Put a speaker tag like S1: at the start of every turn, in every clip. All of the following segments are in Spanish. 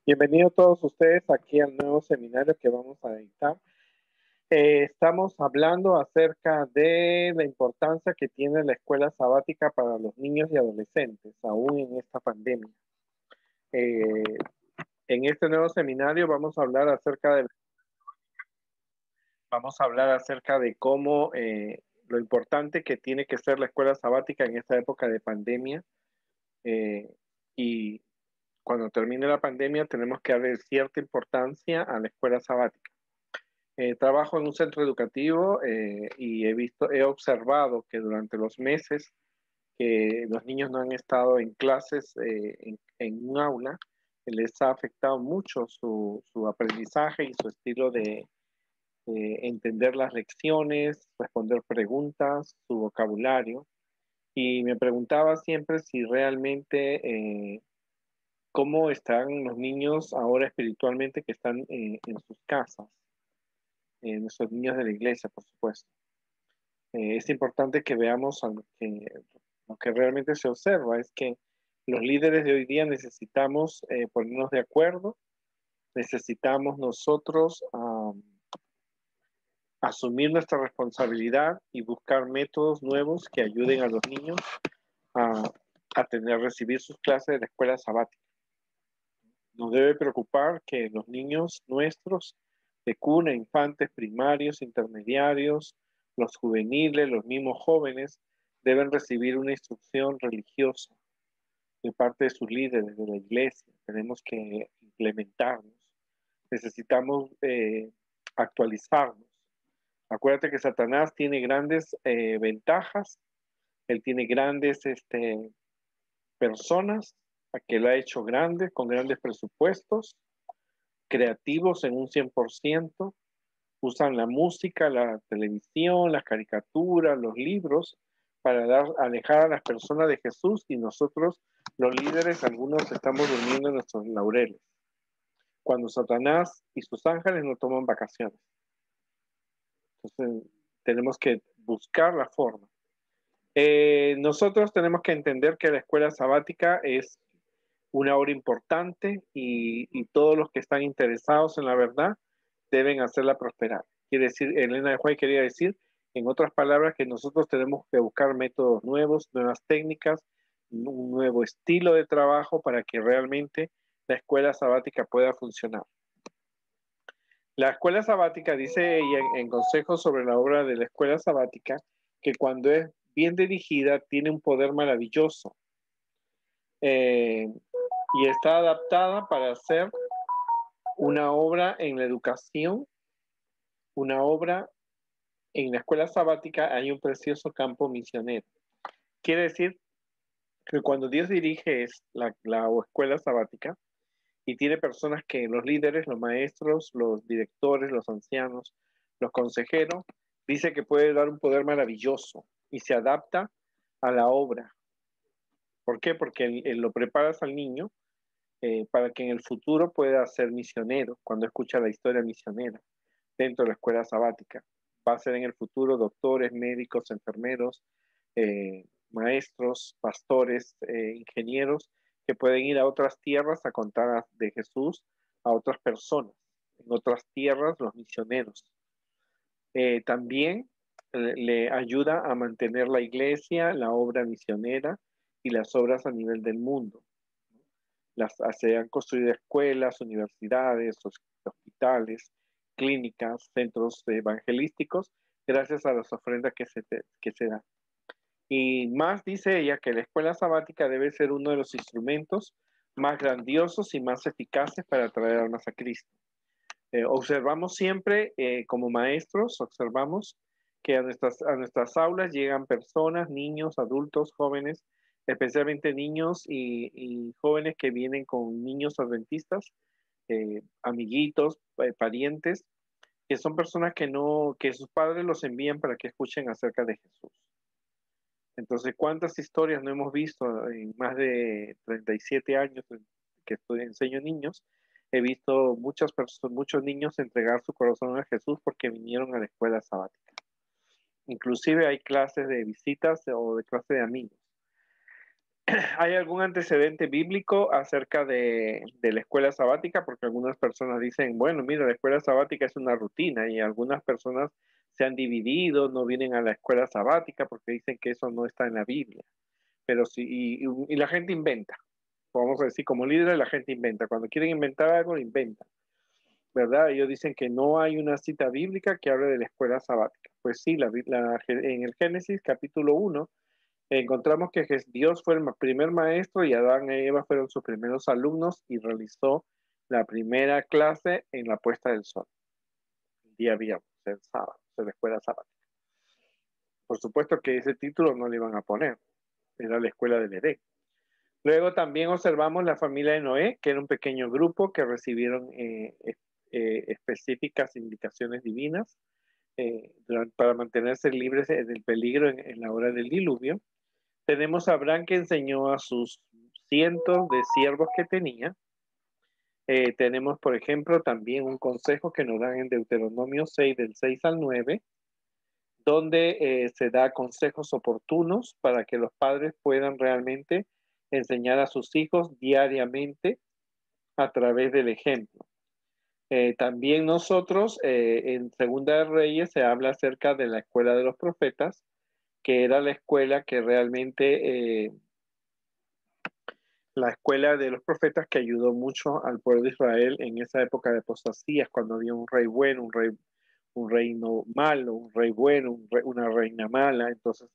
S1: Bienvenidos todos ustedes aquí al nuevo seminario que vamos a dictar. Estamos hablando acerca de la importancia que tiene la escuela sabática para los niños y adolescentes, aún en esta pandemia. Eh, en este nuevo seminario vamos a hablar acerca de cómo lo importante que tiene que ser la escuela sabática en esta época de pandemia. Y cuando termine la pandemia tenemos que darle cierta importancia a la escuela sabática. Trabajo en un centro educativo y he observado que durante los meses que los niños no han estado en clases en un aula, les ha afectado mucho su aprendizaje y su estilo de entender las lecciones, responder preguntas, su vocabulario. Y me preguntaba siempre si realmente cómo están los niños ahora espiritualmente que están en sus casas, nuestros niños de la iglesia, por supuesto. Es importante que veamos lo que realmente se observa, es que los líderes de hoy día necesitamos ponernos de acuerdo, necesitamos nosotros asumir nuestra responsabilidad y buscar métodos nuevos que ayuden a los niños a, recibir sus clases de la escuela sabática. Nos debe preocupar que los niños nuestros de cuna, infantes, primarios, intermediarios, los juveniles, los mismos jóvenes, deben recibir una instrucción religiosa de parte de sus líderes de la iglesia. Tenemos que implementarnos. Necesitamos actualizarnos. Acuérdate que Satanás tiene grandes ventajas. Él tiene grandes personas a que lo ha hecho grande, con grandes presupuestos, creativos en un 100%, usan la música, la televisión, las caricaturas, los libros, para alejar a las personas de Jesús, y nosotros, los líderes, algunos estamos durmiendo en nuestros laureles, cuando Satanás y sus ángeles no toman vacaciones. Entonces, tenemos que buscar la forma. Nosotros tenemos que entender que la escuela sabática es una obra importante y todos los que están interesados en la verdad deben hacerla prosperar. Quiere decir, Elena de White quería decir, en otras palabras, que nosotros tenemos que buscar métodos nuevos, nuevas técnicas, un nuevo estilo de trabajo para que realmente la escuela sabática pueda funcionar. La escuela sabática, dice ella en consejos sobre la obra de la escuela sabática, que cuando es bien dirigida tiene un poder maravilloso y está adaptada para hacer una obra en la educación, una obra en la escuela sabática. Hay un precioso campo misionero. Quiere decir que cuando Dios dirige la escuela sabática y tiene personas que los líderes, los maestros, los directores, los ancianos, los consejeros, dice que puede dar un poder maravilloso y se adapta a la obra. ¿Por qué? Porque lo preparas al niño para que en el futuro pueda ser misionero, cuando escucha la historia misionera dentro de la escuela sabática. Va a ser en el futuro doctores, médicos, enfermeros, maestros, pastores, ingenieros, que pueden ir a otras tierras a contar de Jesús a otras personas. En otras tierras, los misioneros. También le ayuda a mantener la iglesia, la obra misionera y las obras a nivel del mundo. Se han construido escuelas, universidades, hospitales, clínicas, centros evangelísticos, gracias a las ofrendas que se dan. Y más dice ella que la escuela sabática debe ser uno de los instrumentos más grandiosos y más eficaces para traer almas a Cristo. Observamos siempre, como maestros, observamos que a nuestras aulas llegan personas, niños, adultos, jóvenes, especialmente niños y jóvenes que vienen con niños adventistas, amiguitos, parientes, que son personas que sus padres los envían para que escuchen acerca de Jesús. Entonces, ¿cuántas historias no hemos visto en más de 37 años que enseño niños? He visto muchos niños entregar su corazón a Jesús porque vinieron a la escuela sabática. Inclusive hay clases de visitas o de clases de amigos. ¿Hay algún antecedente bíblico acerca de la escuela sabática? Porque algunas personas dicen, bueno, mira, la escuela sabática es una rutina y algunas personas se han dividido, no vienen a la escuela sabática porque dicen que eso no está en la Biblia. Pero sí, y la gente inventa. Vamos a decir, como líderes la gente inventa. Cuando quieren inventar algo, lo inventan, ¿verdad? Ellos dicen que no hay una cita bíblica que hable de la escuela sabática. Pues sí, en el Génesis capítulo 1 encontramos que Dios fue el primer maestro y Adán y Eva fueron sus primeros alumnos y realizó la primera clase en la puesta del sol, el día viernes, el sábado, de la escuela sabática. Por supuesto que ese título no le iban a poner, era la escuela del Edén. Luego también observamos la familia de Noé, que era un pequeño grupo que recibieron específicas indicaciones divinas para mantenerse libres del peligro en la hora del diluvio. Tenemos a Abraham que enseñó a sus cientos de siervos que tenía. Tenemos, por ejemplo, también un consejo que nos dan en Deuteronomio 6, del 6 al 9, donde se da consejos oportunos para que los padres puedan realmente enseñar a sus hijos diariamente a través del ejemplo. También nosotros, en Segunda de Reyes, se habla acerca de la escuela de los profetas, que era la escuela que realmente la escuela de los profetas que ayudó mucho al pueblo de Israel en esa época de apostasías, cuando había un rey bueno, un reino malo, un rey bueno, una reina mala. Entonces,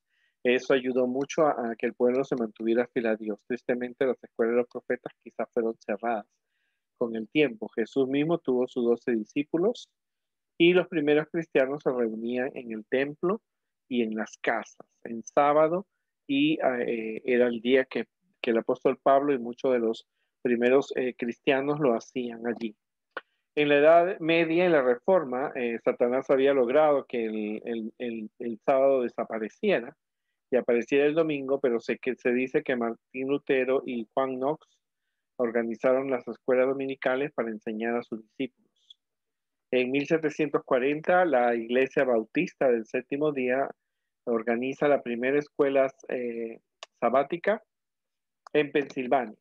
S1: eso ayudó mucho a que el pueblo se mantuviera fiel a Dios. Tristemente, las escuelas de los profetas quizás fueron cerradas con el tiempo. Jesús mismo tuvo sus 12 discípulos y los primeros cristianos se reunían en el templo y en las casas, en sábado, y era el día que el apóstol Pablo y muchos de los primeros cristianos lo hacían allí. En la Edad Media, en la Reforma, Satanás había logrado que el sábado desapareciera y apareciera el domingo, pero que se dice que Martín Lutero y Juan Knox organizaron las escuelas dominicales para enseñar a sus discípulos. En 1740, la Iglesia Bautista del Séptimo Día organiza la primera escuela sabática en Pensilvania.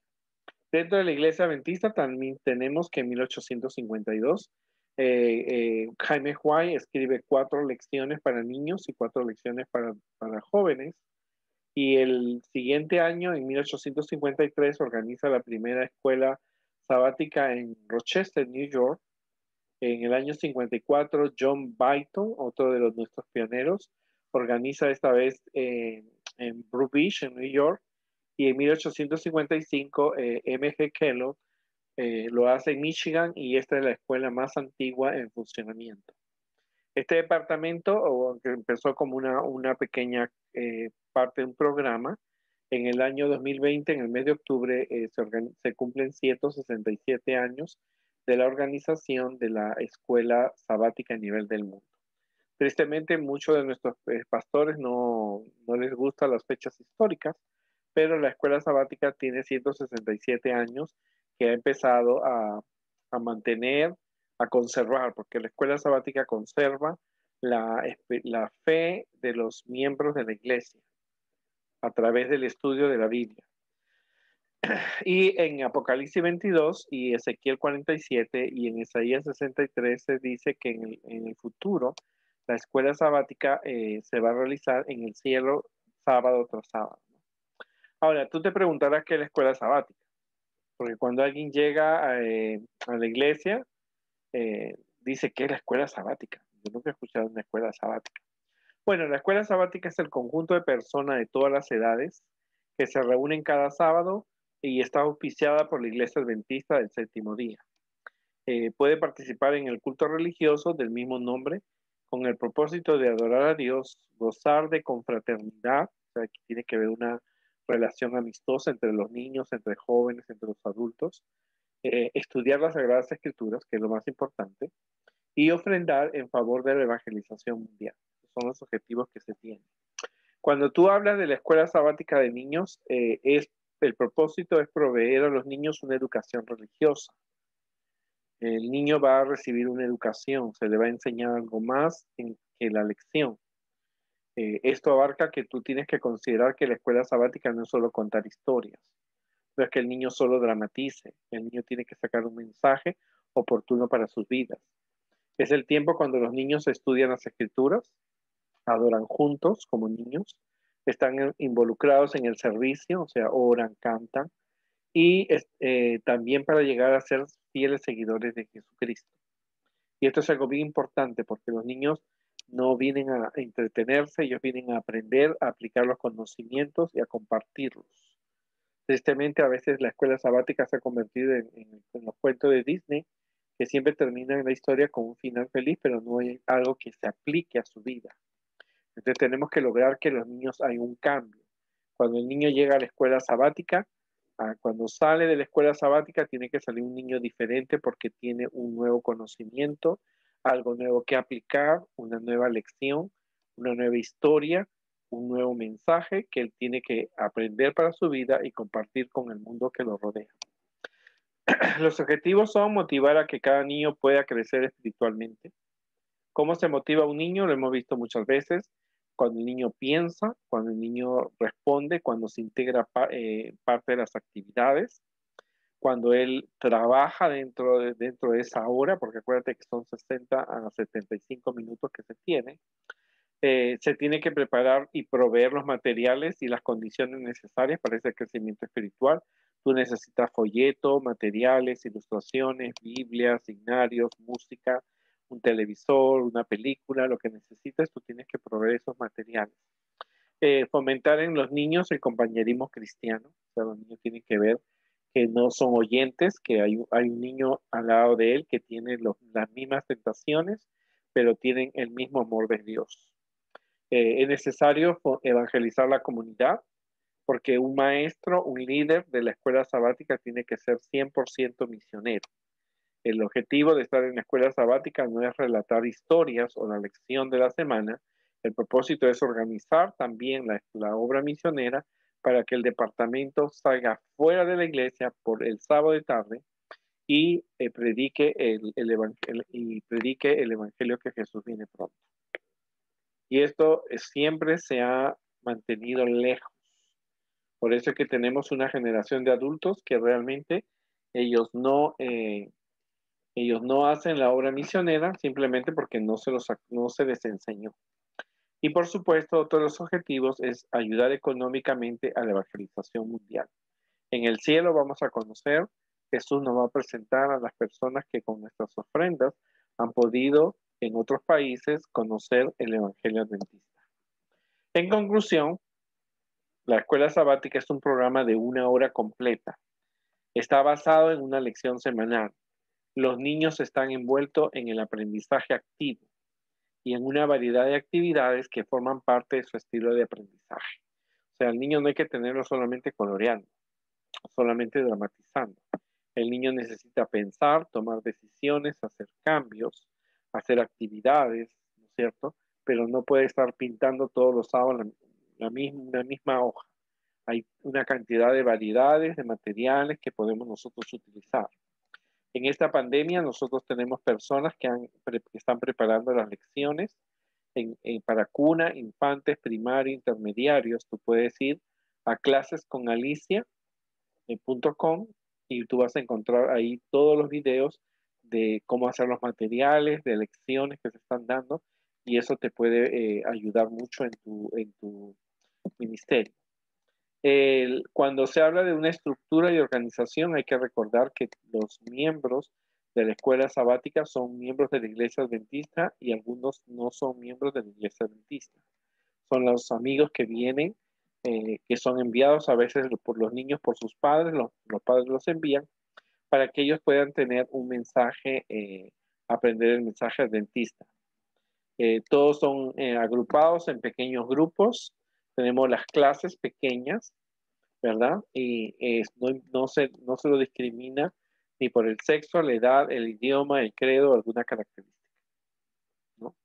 S1: Dentro de la Iglesia Adventista también tenemos que en 1852 Jaime Huay escribe 4 lecciones para niños y 4 lecciones para jóvenes. Y el siguiente año, en 1853, organiza la primera escuela sabática en Rochester, New York. En el año 54, John Byton, otro de nuestros pioneros, organiza esta vez en Blue Beach, en New York. Y en 1855, M.G. Kellogg lo hace en Michigan y esta es la escuela más antigua en funcionamiento. Este departamento, que empezó como una pequeña parte de un programa, en el año 2020, en el mes de octubre, se cumplen 167 años de la organización de la escuela sabática a nivel del mundo. Tristemente, muchos de nuestros pastores no les gustan las fechas históricas, pero la escuela sabática tiene 167 años que ha empezado a mantener, a conservar, porque la escuela sabática conserva la fe de los miembros de la iglesia a través del estudio de la Biblia. Y en Apocalipsis 22 y Ezequiel 47 y en Isaías 63 se dice que en el futuro la escuela sabática se va a realizar en el cielo sábado tras sábado. Ahora, tú te preguntarás qué es la escuela sabática, porque cuando alguien llega a la iglesia, dice que es la escuela sabática. Yo nunca he escuchado una escuela sabática. Bueno, la escuela sabática es el conjunto de personas de todas las edades que se reúnen cada sábado y está auspiciada por la Iglesia Adventista del Séptimo Día. Puede participar en el culto religioso del mismo nombre con el propósito de adorar a Dios, gozar de confraternidad, o sea, que tiene que haber una relación amistosa entre los niños, entre jóvenes, entre los adultos, estudiar las Sagradas Escrituras, que es lo más importante, y ofrendar en favor de la evangelización mundial. Son los objetivos que se tienen. Cuando tú hablas de la escuela sabática de niños, el propósito es proveer a los niños una educación religiosa. El niño va a recibir una educación, se le va a enseñar algo más que la lección. Esto abarca que tú tienes que considerar que la escuela sabática no es solo contar historias, no es que el niño solo dramatice, el niño tiene que sacar un mensaje oportuno para sus vidas. Es el tiempo cuando los niños estudian las escrituras, adoran juntos como niños, están involucrados en el servicio, o sea, oran, cantan, y también para llegar a ser fieles seguidores de Jesucristo. Y esto es algo bien importante porque los niños no vienen a entretenerse, ellos vienen a aprender, a aplicar los conocimientos y a compartirlos. Tristemente, a veces la escuela sabática se ha convertido en los cuentos de Disney, que siempre terminan la historia con un final feliz, pero no hay algo que se aplique a su vida. Entonces tenemos que lograr que los niños hay un cambio. Cuando el niño llega a la escuela sabática, cuando sale de la escuela sabática, tiene que salir un niño diferente porque tiene un nuevo conocimiento, algo nuevo que aplicar, una nueva lección, una nueva historia, un nuevo mensaje que él tiene que aprender para su vida y compartir con el mundo que lo rodea. Los objetivos son motivar a que cada niño pueda crecer espiritualmente. ¿Cómo se motiva a un niño? Lo hemos visto muchas veces. Cuando el niño piensa, cuando el niño responde, cuando se integra parte de las actividades, cuando él trabaja dentro de esa hora, porque acuérdate que son 60 a 75 minutos que se tiene que preparar y proveer los materiales y las condiciones necesarias para ese crecimiento espiritual. Tú necesitas folletos, materiales, ilustraciones, Biblias, signarios, música, un televisor, una película, lo que necesites, tú tienes que proveer esos materiales. Fomentar en los niños el compañerismo cristiano, o sea, los niños tienen que ver que no son oyentes, que hay un niño al lado de él que tiene las mismas tentaciones, pero tienen el mismo amor de Dios. Es necesario evangelizar la comunidad, porque un maestro, un líder de la escuela sabática tiene que ser 100% misionero. El objetivo de estar en la escuela sabática no es relatar historias o la lección de la semana. El propósito es organizar también la obra misionera para que el departamento salga fuera de la iglesia por el sábado de tarde y predique y predique el evangelio que Jesús viene pronto. Y esto siempre se ha mantenido lejos. Por eso es que tenemos una generación de adultos que realmente ellos no, ellos no hacen la obra misionera simplemente porque no se les enseñó. Y por supuesto, otro de los objetivos es ayudar económicamente a la evangelización mundial. En el cielo vamos a conocer, Jesús nos va a presentar a las personas que con nuestras ofrendas han podido en otros países conocer el Evangelio Adventista. En conclusión, la escuela sabática es un programa de 1 hora completa. Está basado en una lección semanal. Los niños están envueltos en el aprendizaje activo y en una variedad de actividades que forman parte de su estilo de aprendizaje. O sea, el niño no hay que tenerlo solamente coloreando, solamente dramatizando. El niño necesita pensar, tomar decisiones, hacer cambios, hacer actividades, ¿no es cierto? Pero no puede estar pintando todos los sábados la misma hoja. Hay una cantidad de variedades, de materiales que podemos nosotros utilizar. En esta pandemia nosotros tenemos personas que están preparando las lecciones para cuna, infantes, primaria, intermediarios. Tú puedes ir a clasesconalicia.com y tú vas a encontrar ahí todos los videos de cómo hacer los materiales, de lecciones que se están dando, y eso te puede ayudar mucho en tu ministerio. Cuando se habla de una estructura y organización, hay que recordar que los miembros de la escuela sabática son miembros de la iglesia adventista y algunos no son miembros de la iglesia adventista. Son los amigos que vienen, que son enviados a veces por los niños, por sus padres, los padres los envían para que ellos puedan tener un mensaje, aprender el mensaje adventista. Todos son agrupados en pequeños grupos. Tenemos las clases pequeñas, ¿verdad? Y no se lo discrimina ni por el sexo, la edad, el idioma, el credo, alguna característica, ¿no?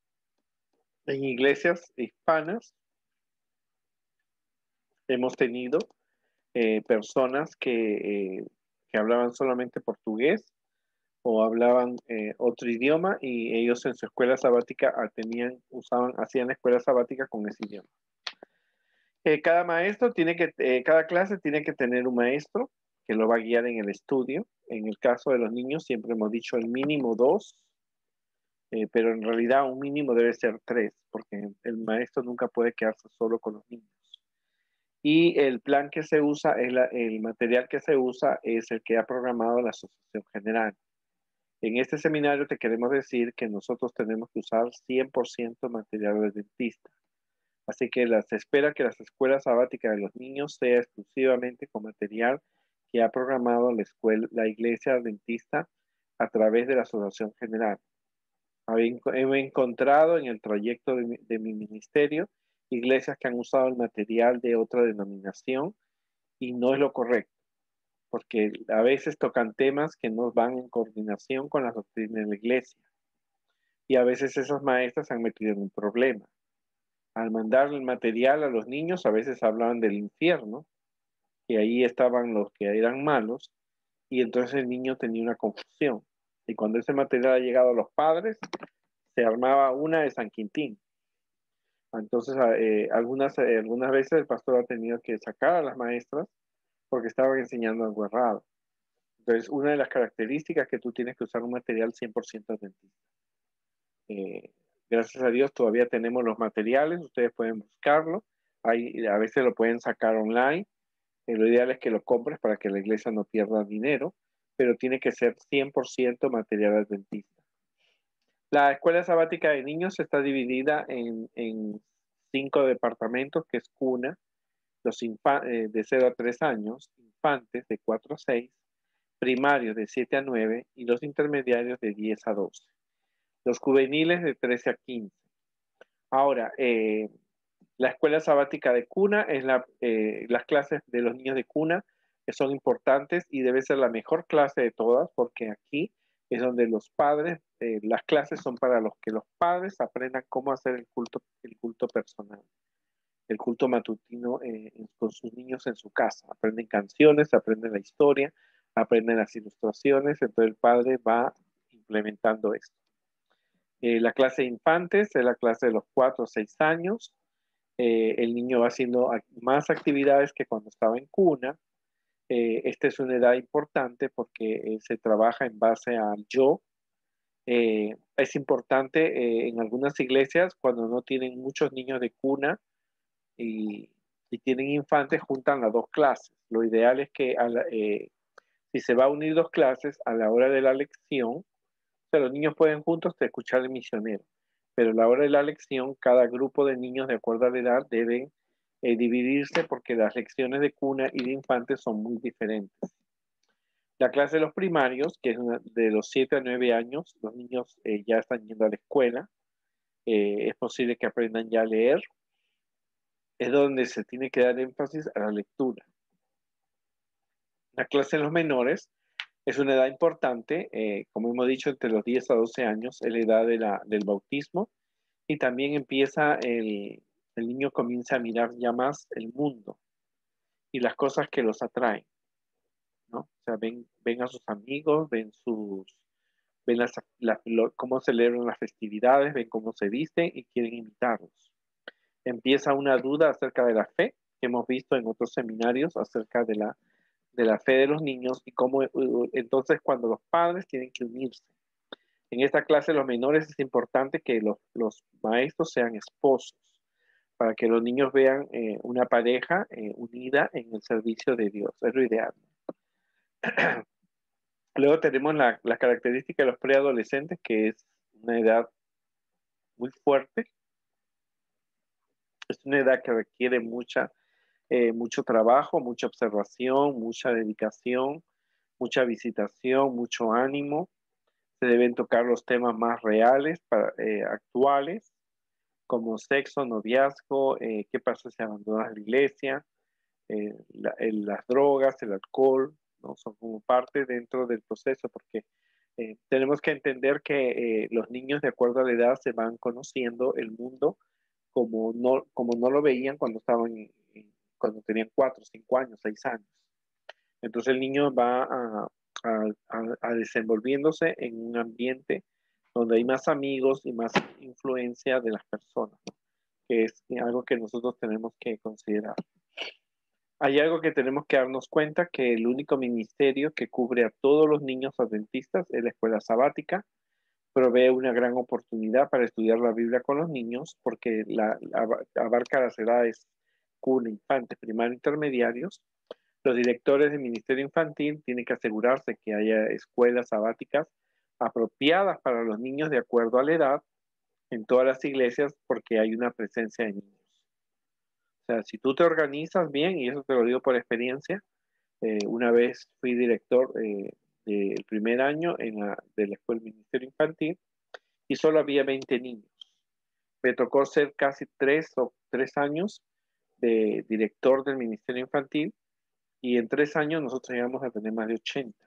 S1: En iglesias hispanas hemos tenido personas que hablaban solamente portugués o hablaban otro idioma y ellos en su escuela sabática hacían la escuela sabática con ese idioma. Cada clase tiene que tener un maestro que lo va a guiar en el estudio. En el caso de los niños siempre hemos dicho el mínimo 2, pero en realidad un mínimo debe ser 3, porque el maestro nunca puede quedarse solo con los niños. Y el plan que se usa, el material que se usa es el que ha programado la Asociación General. En este seminario te queremos decir que nosotros tenemos que usar 100% material de dentista. Así que se espera que las escuelas sabáticas de los niños sea exclusivamente con material que ha programado la Iglesia Adventista a través de la Asociación General. He encontrado en el trayecto de mi ministerio iglesias que han usado el material de otra denominación y no es lo correcto, porque a veces tocan temas que no van en coordinación con la doctrina de la iglesia. Y a veces esos maestros se han metido en un problema. Al mandar el material a los niños, a veces hablaban del infierno, que ahí estaban los que eran malos, y entonces el niño tenía una confusión. Y cuando ese material ha llegado a los padres, se armaba una de San Quintín. Entonces, algunas veces el pastor ha tenido que sacar a las maestras porque estaban enseñando algo errado. Entonces, una de las características es que tú tienes que usar un material 100% adventista. Gracias a Dios todavía tenemos los materiales, ustedes pueden buscarlo, a veces lo pueden sacar online, lo ideal es que lo compres para que la iglesia no pierda dinero, pero tiene que ser 100% material adventista. La escuela sabática de niños está dividida en 5 departamentos, que es cuna, de 0 a 3 años, infantes de 4 a 6, primarios de 7 a 9 y los intermediarios de 10 a 12. Los juveniles de 13 a 15. Ahora, la escuela sabática de cuna es las clases de los niños de cuna que son importantes y debe ser la mejor clase de todas porque aquí es donde los padres, las clases son para los que los padres aprendan cómo hacer el culto personal, el culto matutino con sus niños en su casa. Aprenden canciones, aprenden la historia, aprenden las ilustraciones, entonces el padre va implementando esto. La clase de infantes es la clase de los 4 o 6 años. El niño va haciendo más actividades que cuando estaba en cuna. Esta es una edad importante porque se trabaja en base al yo. Es importante en algunas iglesias cuando no tienen muchos niños de cuna y tienen infantes, juntan las dos clases. Lo ideal es que si se va a unir dos clases a la hora de la lección, o sea, los niños pueden juntos escuchar el misionero, pero a la hora de la lección, cada grupo de niños de acuerdo a la edad deben dividirse porque las lecciones de cuna y de infantes son muy diferentes. La clase de los primarios, que es de los 7 a 9 años, los niños ya están yendo a la escuela, es posible que aprendan ya a leer, es donde se tiene que dar énfasis a la lectura. La clase de los menores es una edad importante, como hemos dicho, entre los 10 a 12 años, es la edad del bautismo, y también el niño comienza a mirar ya más el mundo y las cosas que los atraen, ¿no? O sea, ven a sus amigos, ven cómo celebran las festividades, ven cómo se visten y quieren imitarlos. Empieza una duda acerca de la fe que hemos visto en otros seminarios acerca de la fe de los niños y cómo entonces cuando los padres tienen que unirse. En esta clase de los menores es importante que los maestros sean esposos para que los niños vean una pareja unida en el servicio de Dios. Es lo ideal. Luego tenemos la característica de los preadolescentes, que es una edad muy fuerte. Es una edad que requiere mucho trabajo, mucha observación, mucha dedicación, mucha visitación, mucho ánimo. Se deben tocar los temas más reales, actuales, como sexo, noviazgo, qué pasa si abandonas la iglesia, las drogas, el alcohol, ¿no? Son como parte dentro del proceso, porque tenemos que entender que los niños, de acuerdo a la edad, se van conociendo el mundo como no lo veían cuando tenían 4, 5 años, 6 años. Entonces el niño va a desenvolviéndose en un ambiente donde hay más amigos y más influencia de las personas, que es algo que nosotros tenemos que considerar. Hay algo que tenemos que darnos cuenta, que el único ministerio que cubre a todos los niños adventistas es la escuela sabática. Provee una gran oportunidad para estudiar la Biblia con los niños porque abarca las edades cuna, infantes, primario, intermediarios. Los directores del ministerio infantil tienen que asegurarse que haya escuelas sabáticas apropiadas para los niños de acuerdo a la edad en todas las iglesias porque hay una presencia de niños. O sea, si tú te organizas bien, y eso te lo digo por experiencia, una vez fui director del primer año de la escuela del ministerio infantil y solo había 20 niños. Me tocó ser casi 3 años de director del ministerio infantil y en 3 años nosotros llegamos a tener más de 80,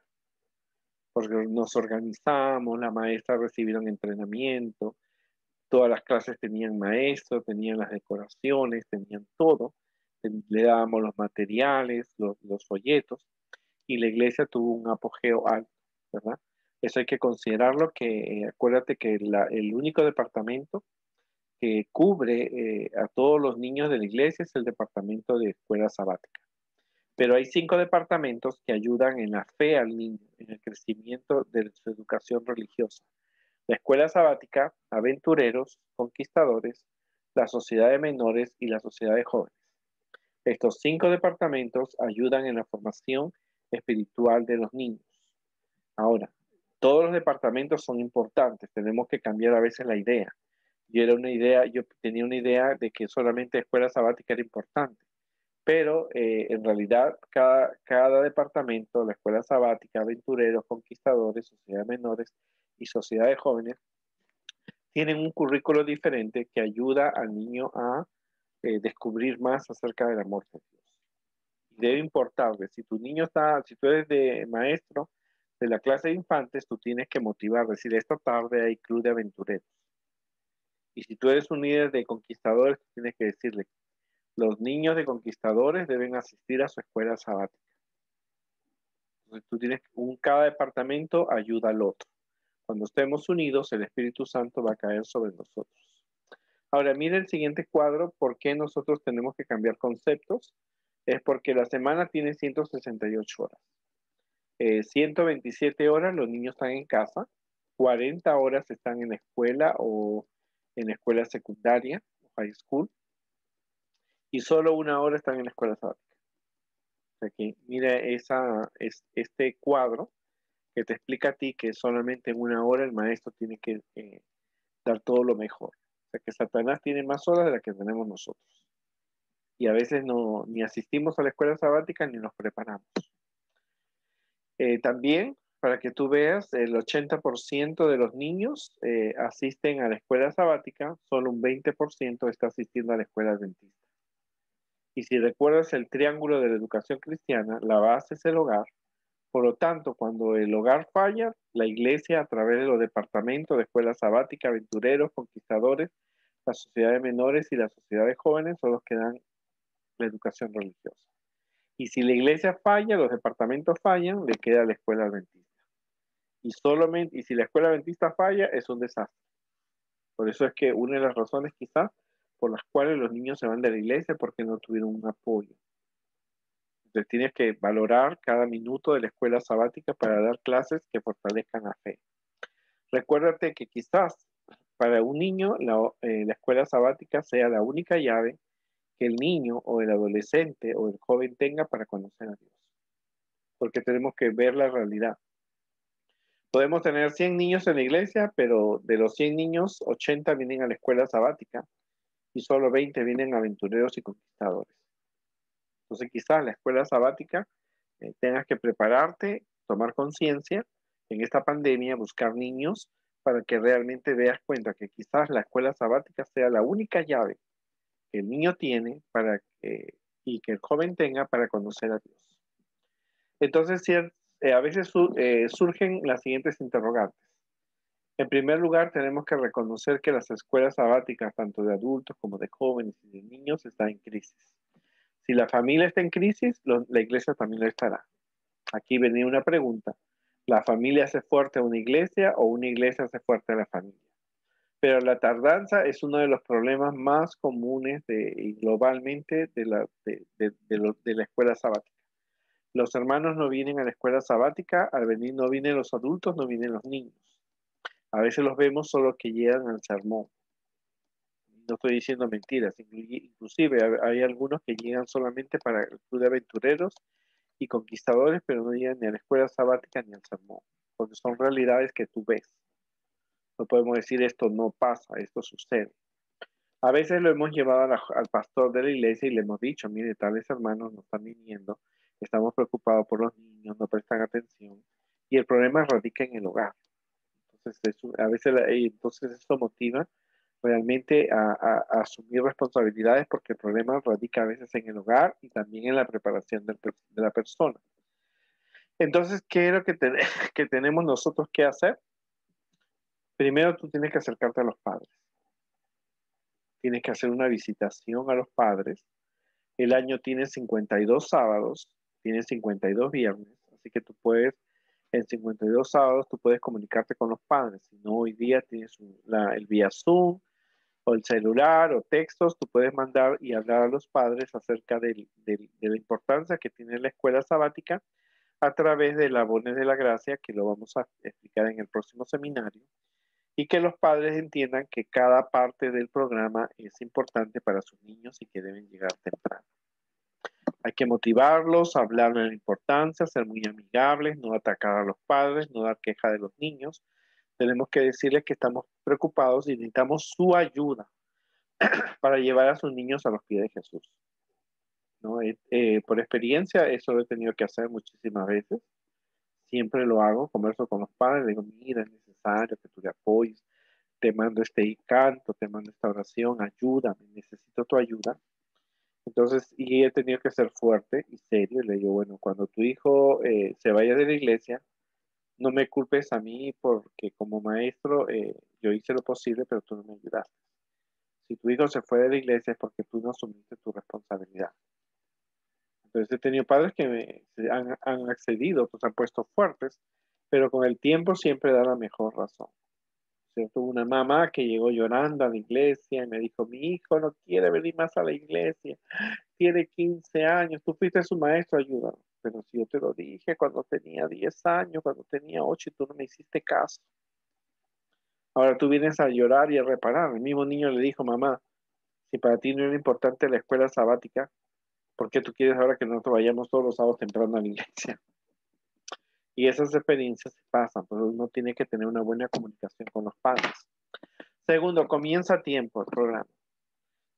S1: porque nos organizamos, las maestras recibieron entrenamiento, todas las clases tenían maestros, tenían las decoraciones, tenían todo, le dábamos los materiales, los folletos, y la iglesia tuvo un apogeo alto, ¿verdad? Eso hay que considerarlo, que acuérdate que el único departamento que cubre a todos los niños de la iglesia es el departamento de escuela sabática. Pero hay 5 departamentos que ayudan en la fe al niño, en el crecimiento de su educación religiosa. La escuela sabática, aventureros, conquistadores, la sociedad de menores y la sociedad de jóvenes. Estos 5 departamentos ayudan en la formación espiritual de los niños. Ahora, todos los departamentos son importantes, tenemos que cambiar a veces la idea. Yo tenía una idea de que solamente escuela sabática era importante, pero en realidad cada departamento, la escuela sabática, aventureros, conquistadores, sociedad de menores y sociedad de jóvenes, tienen un currículo diferente que ayuda al niño a descubrir más acerca del amor de Dios. Debe importarle, si tú eres de maestro de la clase de infantes, tú tienes que motivar, decir, esta tarde hay club de aventureros. Y si tú eres un líder de conquistadores, tú tienes que decirle, los niños de conquistadores deben asistir a su escuela sabática. Entonces cada departamento ayuda al otro. Cuando estemos unidos, el Espíritu Santo va a caer sobre nosotros. Ahora, mire el siguiente cuadro, ¿por qué nosotros tenemos que cambiar conceptos? Es porque la semana tiene 168 horas. 127 horas los niños están en casa, 40 horas están en la escuela o en la escuela secundaria, high school, y solo 1 hora están en la escuela sabática. Aquí, mira este cuadro que te explica a ti que solamente en 1 hora el maestro tiene que dar todo lo mejor. O sea que Satanás tiene más horas de las que tenemos nosotros. Y a veces ni asistimos a la escuela sabática ni nos preparamos. También, para que tú veas, el 80% de los niños asisten a la escuela sabática, solo un 20% está asistiendo a la escuela adventista. Y si recuerdas el triángulo de la educación cristiana, la base es el hogar. Por lo tanto, cuando el hogar falla, la iglesia, a través de los departamentos de escuela sabática, aventureros, conquistadores, la sociedad de menores y la sociedad de jóvenes, son los que dan la educación religiosa. Y si la iglesia falla, los departamentos fallan, le queda la escuela adventista. Y si la escuela adventista falla, es un desastre. Por eso es que una de las razones quizás por las cuales los niños se van de la iglesia es porque no tuvieron un apoyo. Entonces tienes que valorar cada minuto de la escuela sabática para dar clases que fortalezcan la fe. Recuérdate que quizás para un niño la escuela sabática sea la única llave que el niño o el adolescente o el joven tenga para conocer a Dios. Porque tenemos que ver la realidad. Podemos tener 100 niños en la iglesia, pero de los 100 niños, 80 vienen a la escuela sabática y solo 20 vienen aventureros y conquistadores. Entonces quizás la escuela sabática tengas que prepararte, tomar conciencia en esta pandemia, buscar niños para que realmente veas cuenta que quizás la escuela sabática sea la única llave que el niño tiene y que el joven tenga para conocer a Dios. Entonces, a veces surgen las siguientes interrogantes. En primer lugar, tenemos que reconocer que las escuelas sabáticas, tanto de adultos como de jóvenes y de niños, están en crisis. Si la familia está en crisis, la iglesia también lo estará. Aquí venía una pregunta. La familia hace fuerte a una iglesia o una iglesia hace fuerte a la familia. Pero la tardanza es uno de los problemas más comunes y globalmente de la escuela sabática. Los hermanos no vienen a la escuela sabática, al venir no vienen los adultos, no vienen los niños. A veces los vemos solo que llegan al sermón. No estoy diciendo mentiras, inclusive hay algunos que llegan solamente para el club de aventureros y conquistadores, pero no llegan ni a la escuela sabática ni al sermón, porque son realidades que tú ves. No podemos decir esto no pasa, esto sucede. A veces lo hemos llevado al pastor de la iglesia y le hemos dicho, mire, tales hermanos no están viniendo, estamos preocupados por los niños, no prestan atención, y el problema radica en el hogar. Entonces, entonces eso motiva realmente a asumir responsabilidades porque el problema radica a veces en el hogar y también en la preparación de la persona. Entonces, ¿qué es lo que tenemos nosotros que hacer? Primero tú tienes que acercarte a los padres. Tienes que hacer una visitación a los padres. El año tiene 52 sábados, tiene 52 viernes, así que tú puedes, en 52 sábados, tú puedes comunicarte con los padres. Si no, hoy día tienes el vía Zoom o el celular o textos, tú puedes mandar y hablar a los padres acerca de la importancia que tiene la escuela sabática a través de la Abones de la Gracia, que lo vamos a explicar en el próximo seminario, y que los padres entiendan que cada parte del programa es importante para sus niños y que deben llegar temprano. Hay que motivarlos, hablar de la importancia, ser muy amigables, no atacar a los padres, no dar queja de los niños. Tenemos que decirles que estamos preocupados y necesitamos su ayuda para llevar a sus niños a los pies de Jesús. ¿No? Por experiencia, eso lo he tenido que hacer muchísimas veces. Siempre lo hago, converso con los padres, le digo, mira, es necesario que tú le apoyes, te mando este canto, te mando esta oración, ayúdame, necesito tu ayuda. Entonces, y he tenido que ser fuerte y serio, y le digo, bueno, cuando tu hijo se vaya de la iglesia, no me culpes a mí porque como maestro yo hice lo posible, pero tú no me ayudaste. Si tu hijo se fue de la iglesia es porque tú no asumiste tu responsabilidad. Entonces he tenido padres que han accedido, pues han puesto fuertes, pero con el tiempo siempre da la mejor razón. ¿Cierto? Una mamá que llegó llorando a la iglesia y me dijo, mi hijo no quiere venir más a la iglesia, tiene 15 años, tú fuiste su maestro, ayúdame. Pero si yo te lo dije cuando tenía 10 años, cuando tenía 8 y tú no me hiciste caso. Ahora tú vienes a llorar y a reparar. El mismo niño le dijo, mamá, si para ti no era importante la escuela sabática, ¿por qué tú quieres ahora que nosotros vayamos todos los sábados temprano a la iglesia? Y esas experiencias se pasan, pero uno tiene que tener una buena comunicación con los padres. Segundo, comienza a tiempo el programa.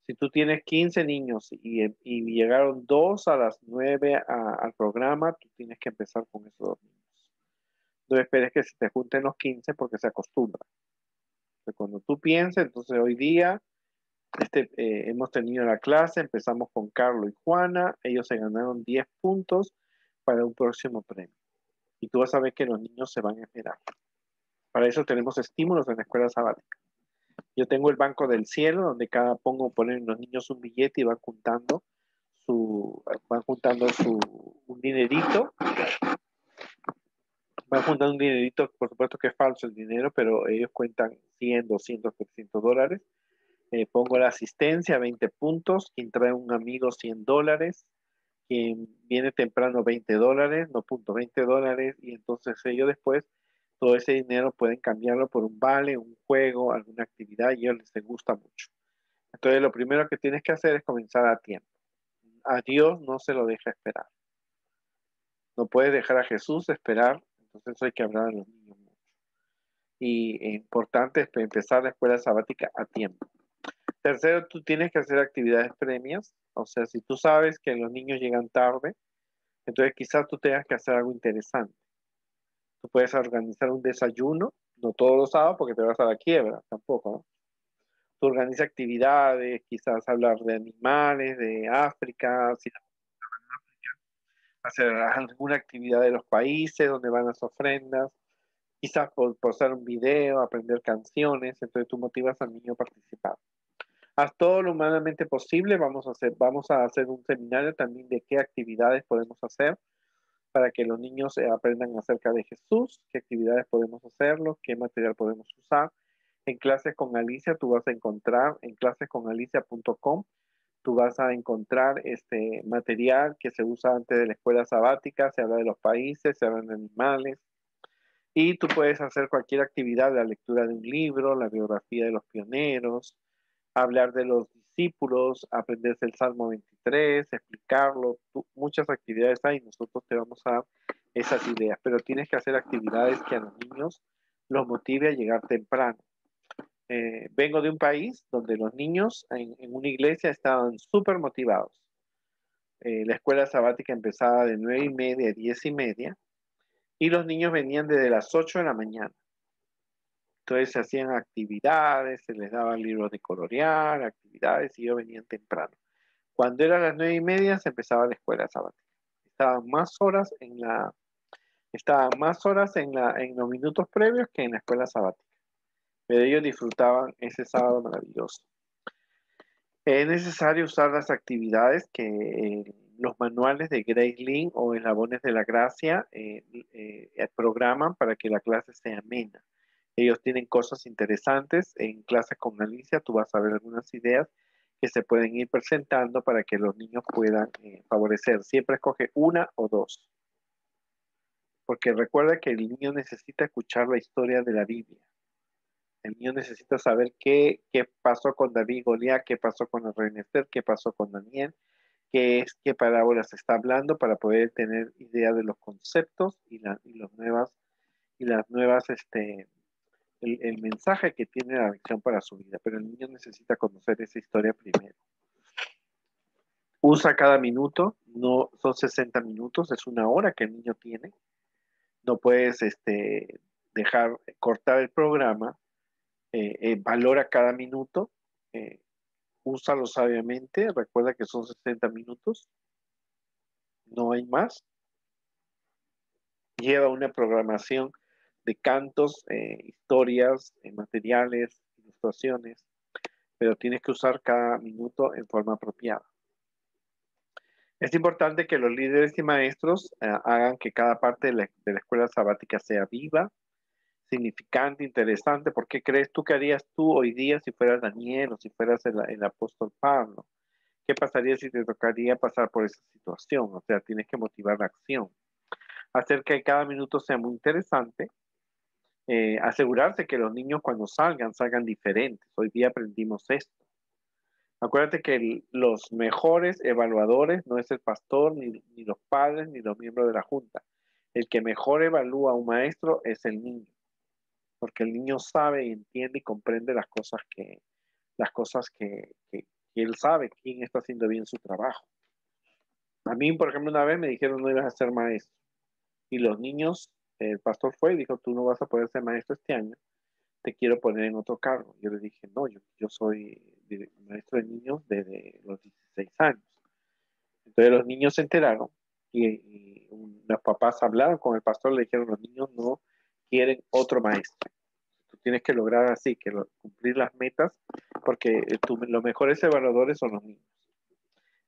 S1: Si tú tienes 15 niños y llegaron 2 a las 9 al programa, tú tienes que empezar con esos 2 niños. No esperes que se te junten los 15 porque se acostumbran. Cuando tú pienses, entonces hoy día hemos tenido la clase, empezamos con Carlos y Juana, ellos se ganaron 10 puntos para un próximo premio. Y tú vas a ver que los niños se van a esperar. Para eso tenemos estímulos en la escuela sabática. Yo tengo el banco del cielo, donde ponen los niños un billete y un dinerito. Van juntando un dinerito, por supuesto que es falso el dinero, pero ellos cuentan 100, 200, 300 dólares. Pongo la asistencia, 20 puntos. Quien trae un amigo, $100. Quien viene temprano, $20, no punto, $20. Y entonces ellos después, todo ese dinero pueden cambiarlo por un vale, un juego, alguna actividad, y a ellos les gusta mucho. Entonces lo primero que tienes que hacer es comenzar a tiempo. A Dios no se lo deja esperar. No puedes dejar a Jesús esperar, entonces hay que hablar a los niños mucho. Y es importante empezar la escuela sabática a tiempo. Tercero, tú tienes que hacer actividades premias. O sea, si tú sabes que los niños llegan tarde, entonces quizás tú tengas que hacer algo interesante. Tú puedes organizar un desayuno, no todos los sábados porque te vas a la quiebra, tampoco, ¿no? Tú organizas actividades, quizás hablar de animales, de África, hacer alguna actividad de los países donde van las ofrendas, quizás postar un video, aprender canciones, entonces tú motivas al niño a participar. Haz todo lo humanamente posible, vamos a hacer un seminario también de qué actividades podemos hacer para que los niños aprendan acerca de Jesús, qué actividades podemos hacerlo, qué material podemos usar. En Clases con Alicia tú vas a encontrar, en clasesconalicia.com, tú vas a encontrar este material que se usa antes de la escuela sabática, se habla de los países, se hablan de animales, y tú puedes hacer cualquier actividad, la lectura de un libro, la biografía de los pioneros, hablar de los discípulos, aprenderse el Salmo 23, explicarlo, muchas actividades hay, nosotros te vamos a dar esas ideas, pero tienes que hacer actividades que a los niños los motive a llegar temprano. Vengo de un país donde los niños en una iglesia estaban súper motivados. La escuela sabática empezaba de 9:30 a 10:30 y los niños venían desde las 8 de la mañana. Entonces se hacían actividades, se les daban libros de colorear, actividades, y ellos venían temprano. Cuando eran las 9:30 se empezaba la escuela sabática. Estaban más horas en los minutos previos que en la escuela sabática. Pero ellos disfrutaban ese sábado maravilloso. Es necesario usar las actividades que los manuales de Grace Link o Eslabones de la Gracia programan para que la clase sea amena. Ellos tienen cosas interesantes. En Clases con Alicia tú vas a ver algunas ideas que se pueden ir presentando para que los niños puedan favorecer. Siempre escoge una o dos. Porque recuerda que el niño necesita escuchar la historia de la Biblia. El niño necesita saber qué pasó con David y Goliat, qué pasó con el rey Esther, qué pasó con Daniel, qué parábolas se está hablando, para poder tener idea de los conceptos y las nuevas, el mensaje que tiene la lección para su vida. Pero el niño necesita conocer esa historia primero. Usa cada minuto, no son 60 minutos, es una hora que el niño tiene. No puedes dejar cortar el programa. Valora cada minuto, úsalo sabiamente, recuerda que son 60 minutos, no hay más. Lleva una programación de cantos, historias, materiales, ilustraciones, pero tienes que usar cada minuto en forma apropiada. Es importante que los líderes y maestros hagan que cada parte de la escuela sabática sea viva, significante, interesante. ¿Por qué crees tú que harías tú hoy día si fueras Daniel o si fueras el apóstol Pablo? ¿Qué pasaría si te tocaría pasar por esa situación? O sea, tienes que motivar la acción. Hacer que cada minuto sea muy interesante. Asegurarse que los niños cuando salgan diferentes. Hoy día aprendimos esto. Acuérdate que los mejores evaluadores no es el pastor, ni los padres, ni los miembros de la junta. El que mejor evalúa a un maestro es el niño. Porque el niño sabe y entiende y comprende las cosas que él sabe quién está haciendo bien su trabajo. A mí, por ejemplo, una vez me dijeron no ibas a ser maestro. Y los niños, el pastor fue y dijo, tú no vas a poder ser maestro este año, te quiero poner en otro cargo. Yo le dije, no, yo soy maestro de niños desde los 16 años. Entonces los niños se enteraron y los papás hablaron con el pastor, le dijeron, los niños no quieren otro maestro. Tú tienes que lograr así, cumplir las metas, porque los mejores evaluadores son los niños.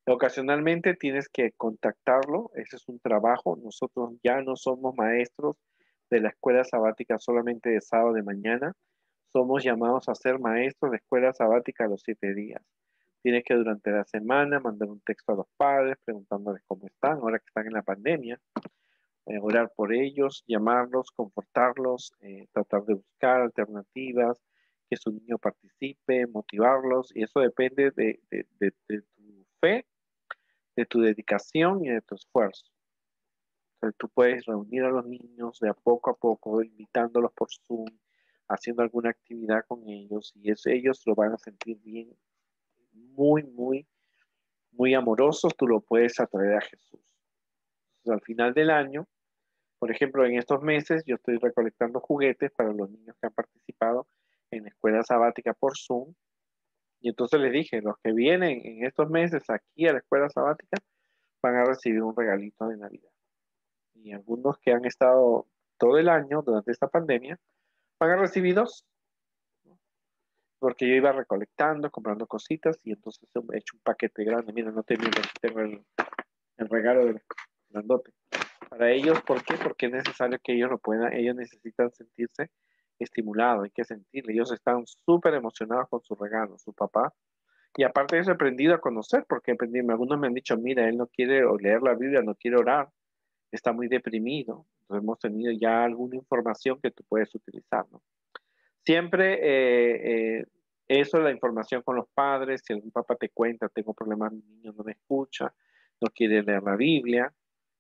S1: Ocasionalmente tienes que contactarlo, ese es un trabajo. Nosotros ya no somos maestros de la escuela sabática solamente de sábado de mañana, somos llamados a ser maestros de escuela sabática a los 7 días. Tienes que durante la semana mandar un texto a los padres preguntándoles cómo están, ahora que están en la pandemia, orar por ellos, llamarlos, confortarlos, tratar de buscar alternativas, que su niño participe, motivarlos, y eso depende de tu fe, de tu dedicación y de tu esfuerzo. Entonces, tú puedes reunir a los niños de a poco, invitándolos por Zoom, haciendo alguna actividad con ellos, y ellos lo van a sentir bien, muy, muy, muy amorosos. Tú lo puedes atraer a Jesús. Entonces, al final del año, por ejemplo, en estos meses yo estoy recolectando juguetes para los niños que han participado en la escuela sabática por Zoom. Y entonces les dije, los que vienen en estos meses aquí a la escuela sabática van a recibir un regalito de Navidad. Y algunos que han estado todo el año durante esta pandemia van a recibir 2. Porque yo iba recolectando, comprando cositas y entonces he hecho un paquete grande. Mira, no te miento, aquí tengo el regalo del grandote. Para ellos, ¿por qué? Porque es necesario que ellos lo puedan, ellos necesitan sentirse estimulados, hay que sentirle. Ellos están súper emocionados con su regalo, su papá. Y aparte de eso, he aprendido a conocer, porque algunos me han dicho, mira, él no quiere leer la Biblia, no quiere orar, está muy deprimido. Entonces hemos tenido ya alguna información que tú puedes utilizar, ¿no? Siempre eso, la información con los padres, si algún papá te cuenta, tengo problemas, mi niño no me escucha, no quiere leer la Biblia,